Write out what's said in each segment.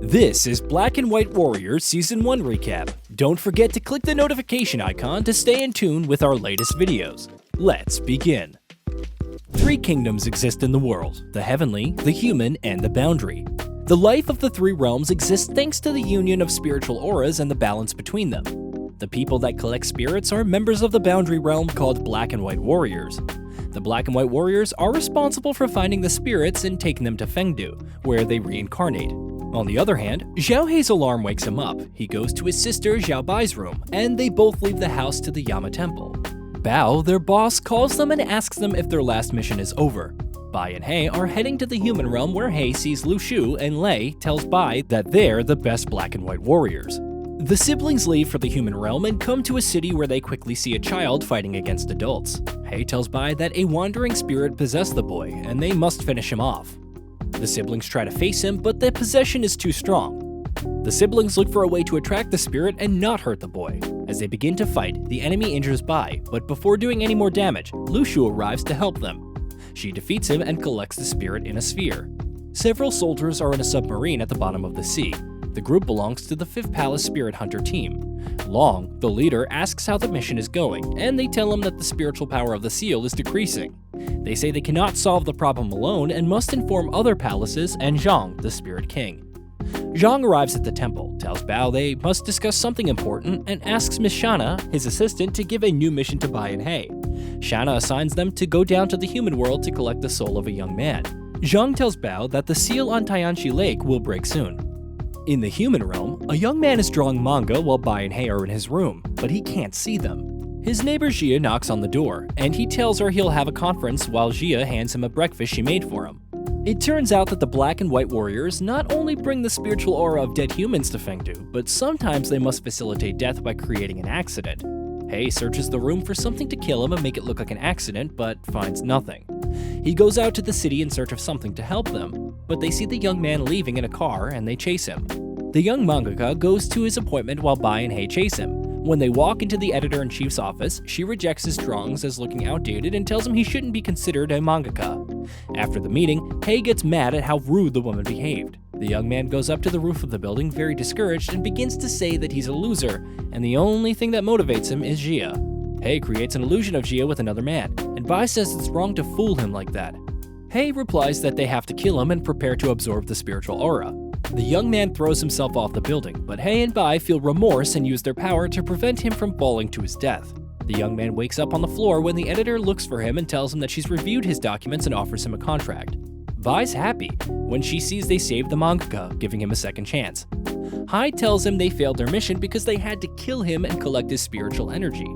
This is Black and White Warriors Season 1 Recap. Don't forget to click the notification icon to stay in tune with our latest videos. Let's begin. 3 kingdoms exist in the world: the heavenly, the human, and the boundary. The life of the 3 realms exists thanks to the union of spiritual auras and the balance between them. The people that collect spirits are members of the boundary realm called Black and White Warriors. The Black and White Warriors are responsible for finding the spirits and taking them to Fengdu, where they reincarnate. On the other hand, Xiao Hei's alarm wakes him up. He goes to his sister Xiao Bai's room, and they both leave the house to the Yama Temple. Bao, their boss, calls them and asks them if their last mission is over. Bai and Hei are heading to the human realm where Hei sees Lu Shu, and Lei tells Bai that they're the best Black and White Warriors. The siblings leave for the human realm and come to a city where they quickly see a child fighting against adults. Hei tells Bai that a wandering spirit possessed the boy, and they must finish him off. The siblings try to face him, but the possession is too strong. The siblings look for a way to attract the spirit and not hurt the boy. As they begin to fight, the enemy injures Bai, but before doing any more damage, Lu Shu arrives to help them. She defeats him and collects the spirit in a sphere. Several soldiers are in a submarine at the bottom of the sea. The group belongs to the 5th Palace Spirit Hunter team. Long, the leader, asks how the mission is going, and they tell him that the spiritual power of the seal is decreasing. They say they cannot solve the problem alone and must inform other palaces and Zhang, the Spirit King. Zhang arrives at the temple, tells Bao they must discuss something important, and asks Miss Shana, his assistant, to give a new mission to Bai and Hei. Shana assigns them to go down to the human world to collect the soul of a young man. Zhang tells Bao that the seal on Tianchi Lake will break soon. In the human realm, a young man is drawing manga while Bai and Hei are in his room, but he can't see them. His neighbor Jia knocks on the door, and he tells her he'll have a conference while Jia hands him a breakfast she made for him. It turns out that the Black and White Warriors not only bring the spiritual aura of dead humans to Fengdu, but sometimes they must facilitate death by creating an accident. Hei searches the room for something to kill him and make it look like an accident, but finds nothing. He goes out to the city in search of something to help them, but they see the young man leaving in a car and they chase him. The young mangaka goes to his appointment while Bai and Hei chase him. When they walk into the editor-in-chief's office, she rejects his drawings as looking outdated and tells him he shouldn't be considered a mangaka. After the meeting, Hei gets mad at how rude the woman behaved. The young man goes up to the roof of the building very discouraged and begins to say that he's a loser, and the only thing that motivates him is Jia. Hei creates an illusion of Jia with another man, and Bai says it's wrong to fool him like that. Hei replies that they have to kill him and prepare to absorb the spiritual aura. The young man throws himself off the building, but Hei and Bai feel remorse and use their power to prevent him from falling to his death. The young man wakes up on the floor when the editor looks for him and tells him that she's reviewed his documents and offers him a contract. Bai's happy when she sees they saved the mangaka, giving him a second chance. Hei tells him they failed their mission because they had to kill him and collect his spiritual energy.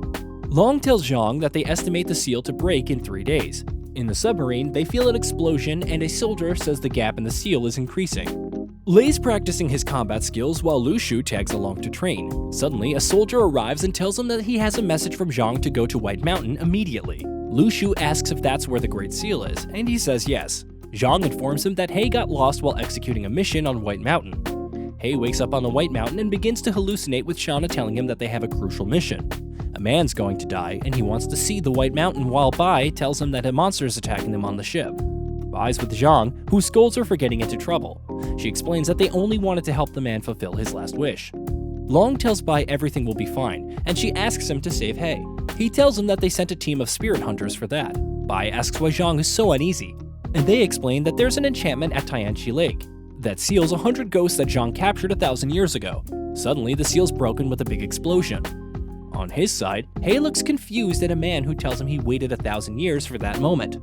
Long tells Zhang that they estimate the seal to break in 3 days. In the submarine, they feel an explosion and a soldier says the gap in the seal is increasing. Lei's practicing his combat skills while Lu Shu tags along to train. Suddenly, a soldier arrives and tells him that he has a message from Zhang to go to White Mountain immediately. Lu Shu asks if that's where the Great Seal is, and he says yes. Zhang informs him that Hei got lost while executing a mission on White Mountain. Hei wakes up on the White Mountain and begins to hallucinate with Shana telling him that they have a crucial mission. A man's going to die, and he wants to see the White Mountain while Bai tells him that a monster is attacking them on the ship. Bai's with Zhang, who scolds her for getting into trouble. She explains that they only wanted to help the man fulfill his last wish. Long tells Bai everything will be fine, and she asks him to save Hei. He tells him that they sent a team of spirit hunters for that. Bai asks why Zhang is so uneasy, and they explain that there's an enchantment at Tianchi Lake that seals 100 ghosts that Zhang captured 1,000 years ago. Suddenly, the seal's broken with a big explosion. On his side, Hei looks confused at a man who tells him he waited 1,000 years for that moment.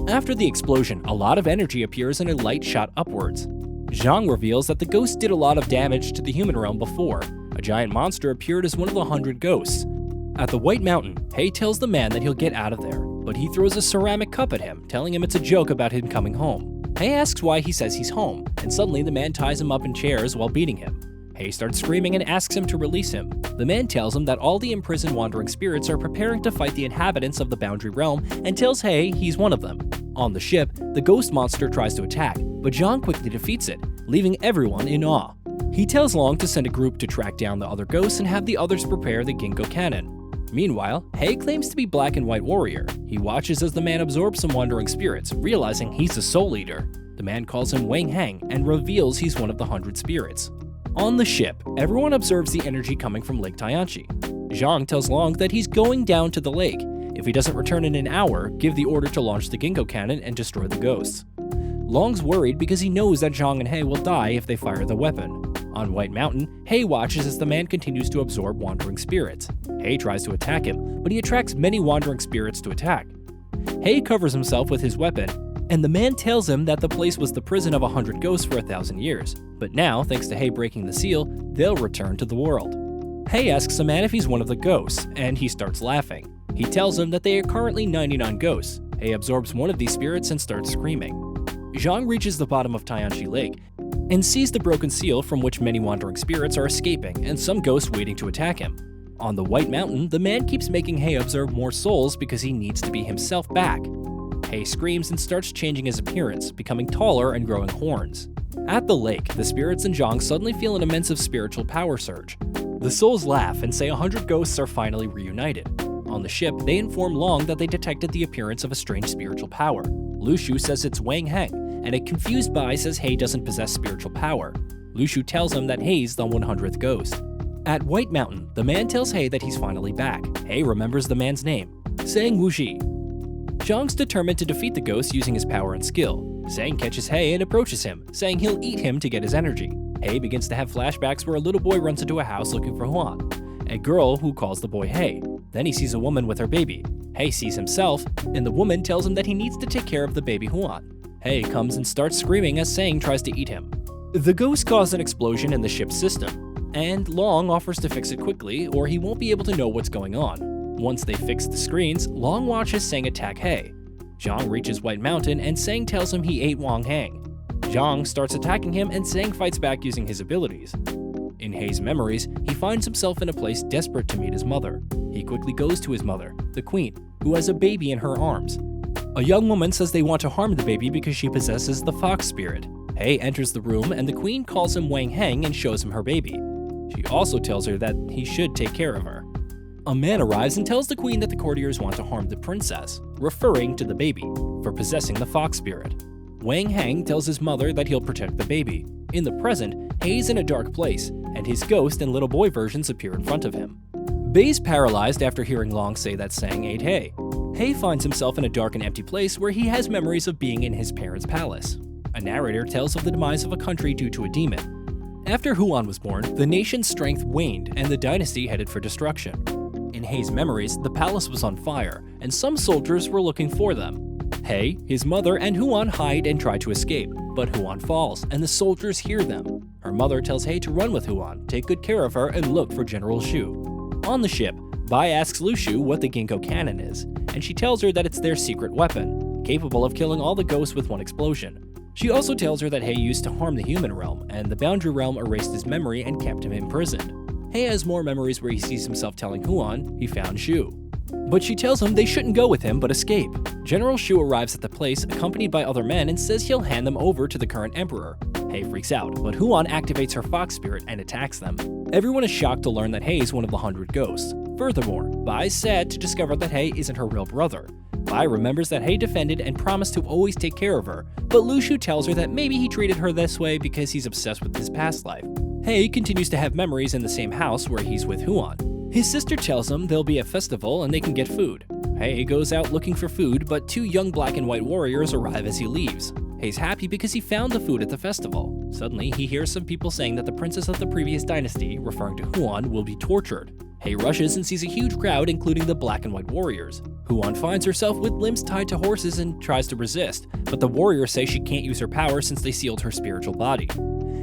After the explosion, a lot of energy appears and a light shot upwards. Zhang reveals that the ghost did a lot of damage to the human realm before. A giant monster appeared as one of the 100 ghosts. At the White Mountain, Hei tells the man that he'll get out of there, but he throws a ceramic cup at him, telling him it's a joke about him coming home. Hei asks why he says he's home, and suddenly the man ties him up in chairs while beating him. Hei starts screaming and asks him to release him. The man tells him that all the imprisoned wandering spirits are preparing to fight the inhabitants of the Boundary Realm and tells Hei he's one of them. On the ship, the ghost monster tries to attack, but Zhang quickly defeats it, leaving everyone in awe. He tells Long to send a group to track down the other ghosts and have the others prepare the Ginkgo cannon. Meanwhile, Hei claims to be Black and White Warrior. He watches as the man absorbs some wandering spirits, realizing he's the Soul Eater. The man calls him Wang Hang and reveals he's one of the 100 spirits. On the ship, everyone observes the energy coming from Lake Tianchi. Zhang tells Long that he's going down to the lake. If he doesn't return in an hour, give the order to launch the Ginkgo cannon and destroy the ghosts. Long's worried because he knows that Zhang and Hei will die if they fire the weapon. On White Mountain, Hei watches as the man continues to absorb wandering spirits. Hei tries to attack him, but he attracts many wandering spirits to attack. Hei covers himself with his weapon, and the man tells him that the place was the prison of 100 ghosts for 1,000 years. But now, thanks to Hei breaking the seal, they'll return to the world. Hei asks the man if he's one of the ghosts, and he starts laughing. He tells him that they are currently 99 ghosts. Hei absorbs one of these spirits and starts screaming. Zhang reaches the bottom of Tianchi Lake and sees the broken seal from which many wandering spirits are escaping and some ghosts waiting to attack him. On the White Mountain, the man keeps making Hei absorb more souls because he needs to be himself back. Hei screams and starts changing his appearance, becoming taller and growing horns. At the lake, the spirits and Zhang suddenly feel an immense spiritual power surge. The souls laugh and say 100 ghosts are finally reunited. On the ship, they inform Long that they detected the appearance of a strange spiritual power. Lu Shu says it's Wang Heng, and a confused Bai says Hei doesn't possess spiritual power. Lu Shu tells him that Hei's the 100th ghost. At White Mountain, the man tells Hei that he's finally back. Hei remembers the man's name, saying Wushi. Zhang's determined to defeat the ghost using his power and skill. Zhang catches Hei and approaches him, saying he'll eat him to get his energy. Hei begins to have flashbacks where a little boy runs into a house looking for Huan, a girl who calls the boy Hei. Then he sees a woman with her baby. Hei sees himself, and the woman tells him that he needs to take care of the baby Huan. Hei comes and starts screaming as Zhang tries to eat him. The ghost causes an explosion in the ship's system, and Long offers to fix it quickly or he won't be able to know what's going on. Once they fix the screens, Long watches Zhang attack Hei. Zhang reaches White Mountain and Zhang tells him he ate Wang Hang. Zhang starts attacking him and Zhang fights back using his abilities. In Hei's memories, he finds himself in a place desperate to meet his mother. He quickly goes to his mother, the queen, who has a baby in her arms. A young woman says they want to harm the baby because she possesses the fox spirit. Hei enters the room and the queen calls him Wang Heng and shows him her baby. She also tells her that he should take care of her. A man arrives and tells the queen that the courtiers want to harm the princess, referring to the baby, for possessing the fox spirit. Wang Heng tells his mother that he'll protect the baby. In the present, Hei's in a dark place, and his ghost and little boy versions appear in front of him. Bei's paralyzed after hearing Long say that Zhang ate Hei. Hei finds himself in a dark and empty place where he has memories of being in his parents' palace. A narrator tells of the demise of a country due to a demon. After Huan was born, the nation's strength waned and the dynasty headed for destruction. In Hei's memories, the palace was on fire, and some soldiers were looking for them. Hei, his mother, and Huan hide and try to escape, but Huan falls, and the soldiers hear them. Her mother tells Hei to run with Huan, take good care of her, and look for General Shu. On the ship, Bai asks Lu Shu what the Ginkgo cannon is, and she tells her that it's their secret weapon, capable of killing all the ghosts with one explosion. She also tells her that Hei used to harm the human realm, and the boundary realm erased his memory and kept him imprisoned. Hei has more memories where he sees himself telling Huan he found Shu. But she tells him they shouldn't go with him but escape. General Shu arrives at the place accompanied by other men and says he'll hand them over to the current emperor. Hei freaks out, but Huan activates her fox spirit and attacks them. Everyone is shocked to learn that Hei is one of the 100 ghosts. Furthermore, Bai's sad to discover that Hei isn't her real brother. Bai remembers that Hei defended and promised to always take care of her, but Lu Shu tells her that maybe he treated her this way because he's obsessed with his past life. Hei continues to have memories in the same house where he's with Huan. His sister tells him there'll be a festival and they can get food. Hei goes out looking for food, but two young black and white warriors arrive as he leaves. Hei's happy because he found the food at the festival. Suddenly, he hears some people saying that the princess of the previous dynasty, referring to Huan, will be tortured. Hei rushes and sees a huge crowd including the black and white warriors. Huan finds herself with limbs tied to horses and tries to resist, but the warriors say she can't use her power since they sealed her spiritual body.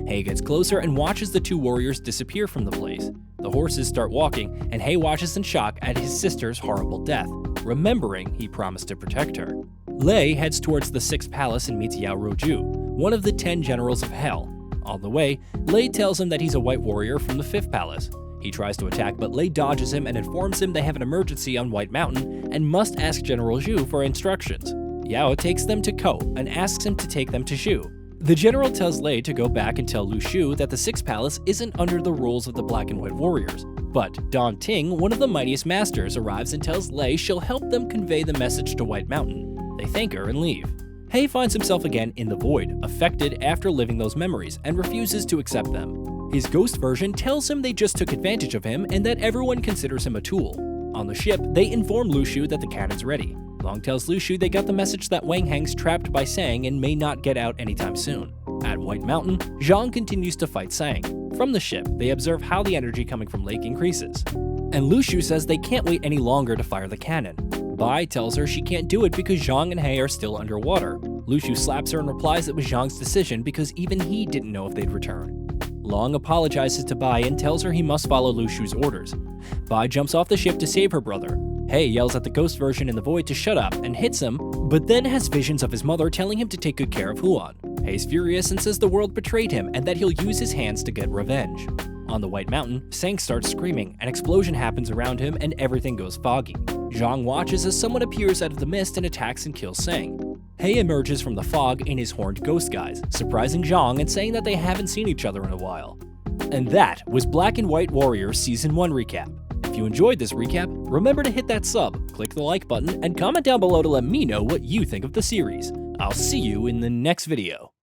Hei gets closer and watches the two warriors disappear from the place. The horses start walking, and Hei watches in shock at his sister's horrible death, remembering he promised to protect her. Lei heads towards the 6th palace and meets Yao Ruoju, one of the 10 generals of Hell. On the way, Lei tells him that he's a white warrior from the 5th palace. He tries to attack, but Lei dodges him and informs him they have an emergency on White Mountain and must ask General Zhu for instructions. Yao takes them to Ko and asks him to take them to Shu. The general tells Lei to go back and tell Lu Shu that the 6th palace isn't under the rules of the black and white warriors. But Don Ting, one of the mightiest masters, arrives and tells Lei she'll help them convey the message to White Mountain. They thank her and leave. Hei finds himself again in the void, affected after living those memories, and refuses to accept them. His ghost version tells him they just took advantage of him and that everyone considers him a tool. On the ship, they inform Lushu that the cannon's ready. Long tells Lushu they got the message that Wang Heng's trapped by Sang and may not get out anytime soon. At White Mountain, Zhang continues to fight Sang. From the ship, they observe how the energy coming from Lake increases. And Lushu says they can't wait any longer to fire the cannon. Bai tells her she can't do it because Zhang and Hei are still underwater. Lushu slaps her and replies it was Zhang's decision because even he didn't know if they'd return. Long apologizes to Bai and tells her he must follow Lushu's orders. Bai jumps off the ship to save her brother. Hei yells at the ghost version in the void to shut up and hits him, but then has visions of his mother telling him to take good care of Huan. Hei's furious and says the world betrayed him and that he'll use his hands to get revenge. On the White Mountain, Sang starts screaming, an explosion happens around him and everything goes foggy. Zhang watches as someone appears out of the mist and attacks and kills Sang. Hei emerges from the fog in his horned ghost guise, surprising Zhang and saying that they haven't seen each other in a while. And that was Black and White Warrior Season 1 recap. If you enjoyed this recap, remember to hit that sub, click the like button, and comment down below to let me know what you think of the series. I'll see you in the next video.